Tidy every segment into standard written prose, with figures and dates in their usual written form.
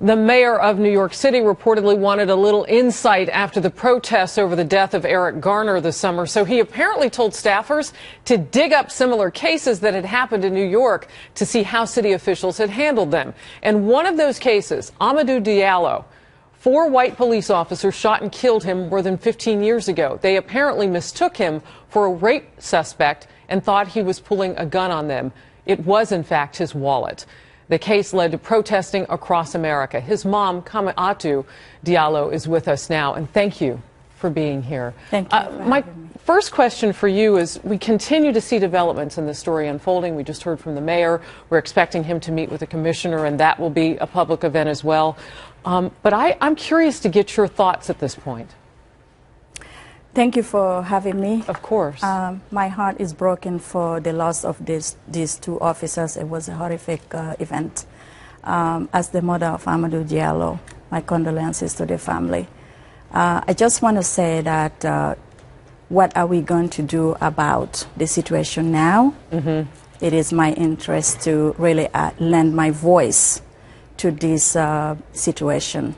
The mayor of New York City reportedly wanted a little insight after the protests over the death of Eric Garner this summer, so he apparently told staffers to dig up similar cases that had happened in New York to see how city officials had handled them. And one of those cases, Amadou Diallo, 4 white police officers shot and killed him more than 15 years ago. They apparently mistook him for a rape suspect and thought he was pulling a gun on them. It was, in fact, his wallet. The case led to protesting across America. His mom, Amadou Diallo, is with us now, and thank you for being here. Thank you. My first question for you is, we continue to see developments in the story unfolding. We just heard from the mayor. We're expecting him to meet with the commissioner, and that will be a public event as well. But I'm curious to get your thoughts at this point. Thank you for having me. Of course. My heart is broken for the loss of these 2 officers. It was a horrific event. As the mother of Amadou Diallo, my condolences to the family. I just want to say that what are we going to do about the situation now? Mm-hmm. It is my interest to really lend my voice to this situation.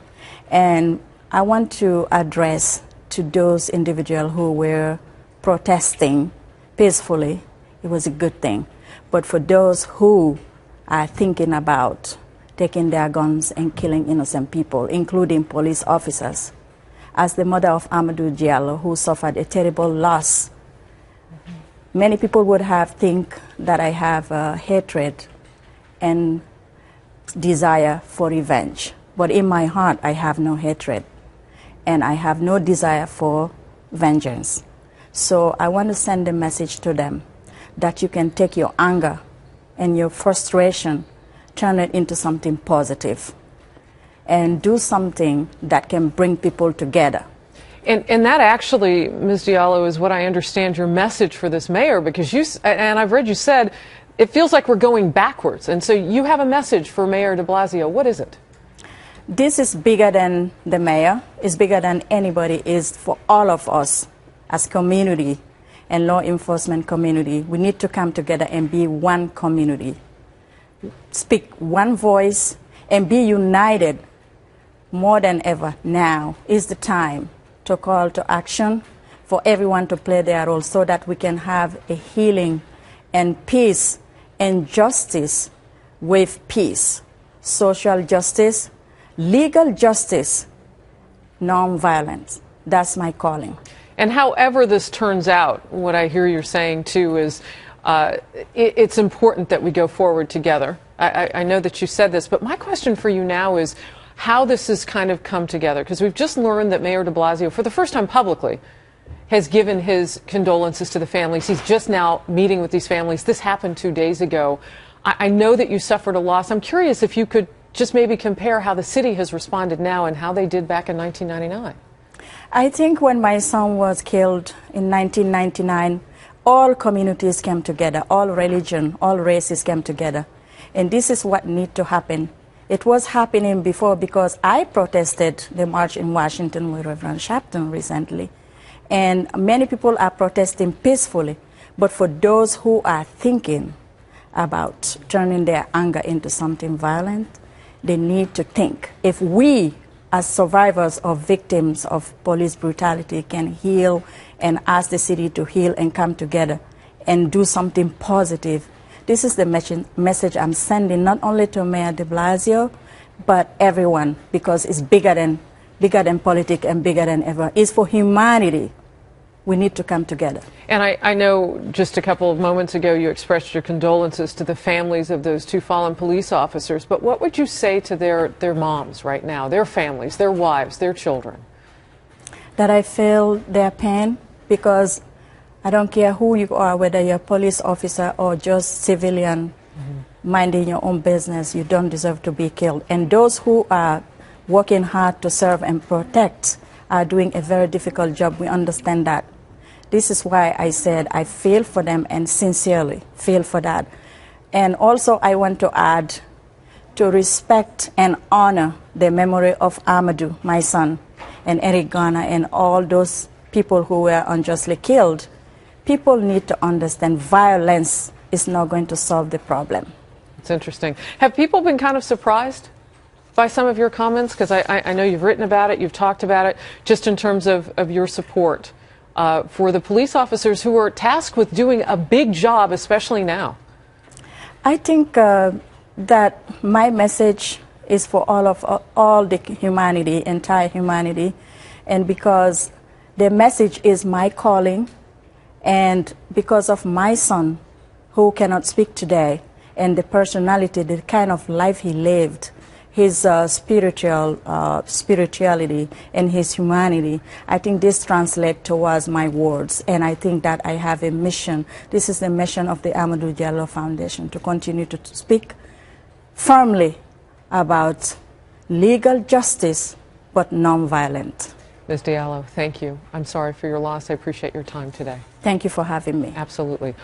And I want to address to those individuals who were protesting peacefully. It was a good thing. But for those who are thinking about taking their guns and killing innocent people, including police officers, as the mother of Amadou Diallo, who suffered a terrible loss, many people would have think that I have hatred and desire for revenge. But in my heart, I have no hatred. And I have no desire for vengeance. So I want to send a message to them that you can take your anger and your frustration, turn it into something positive, and do something that can bring people together. And that actually, Ms. Diallo, is what I understand your message for this mayor, because you, and I've read you said, it feels like we're going backwards. And so you have a message for Mayor de Blasio. What is it? This is bigger than the mayor, it's bigger than anybody, is for all of us as community and law enforcement community. We need to come together and be one community. Speak one voice and be united more than ever. Now is the time to call to action for everyone to play their role so that we can have a healing and peace and justice with peace. Social justice, legal justice, non-violence. That's my calling. And however this turns out, what I hear you're saying too is it's important that we go forward together. I know that you said this, but my question for you now is how this has kind of come together, because we've just learned that Mayor de Blasio, for the first time publicly, has given his condolences to the families. He's just now meeting with these families. This happened 2 days ago. I know that you suffered a loss. I'm curious if you could just maybe compare how the city has responded now and how they did back in 1999. I think when my son was killed in 1999, all communities came together, all religion, all races came together. And this is what needs to happen. It was happening before because I protested the march in Washington with Reverend Shapton recently. And many people are protesting peacefully. But for those who are thinking about turning their anger into something violent, they need to think. If we, as survivors or victims of police brutality, can heal and ask the city to heal and come together and do something positive, this is the message I'm sending not only to Mayor de Blasio, but everyone, because it's bigger than politics and bigger than ever. It's for humanity. We need to come together. And I know just a couple of moments ago you expressed your condolences to the families of those 2 fallen police officers, but what would you say to their moms right now, their families, their wives, their children? That I feel their pain, because I don't care who you are, whether you're a police officer or just civilian, minding your own business, you don't deserve to be killed. And those who are working hard to serve and protect are doing a very difficult job. We understand that. This is why I said I feel for them and sincerely feel for that. And also I want to add to respect and honor the memory of Amadou, my son, and Eric Garner, and all those people who were unjustly killed. People need to understand violence is not going to solve the problem. It's interesting. Have people been kind of surprised by some of your comments? Because I know you've written about it, you've talked about it, just in terms of your support for the police officers who are tasked with doing a big job, especially now. I think that my message is for all the humanity, entire humanity, and because the message is my calling, and because of my son, who cannot speak today, and the personality, the kind of life he lived, his spirituality and his humanity, I think this translates towards my words, and I think that I have a mission. This is the mission of the Amadou Diallo Foundation, to continue to speak firmly about legal justice, but nonviolent. Ms. Diallo, thank you. I'm sorry for your loss. I appreciate your time today. Thank you for having me. Absolutely.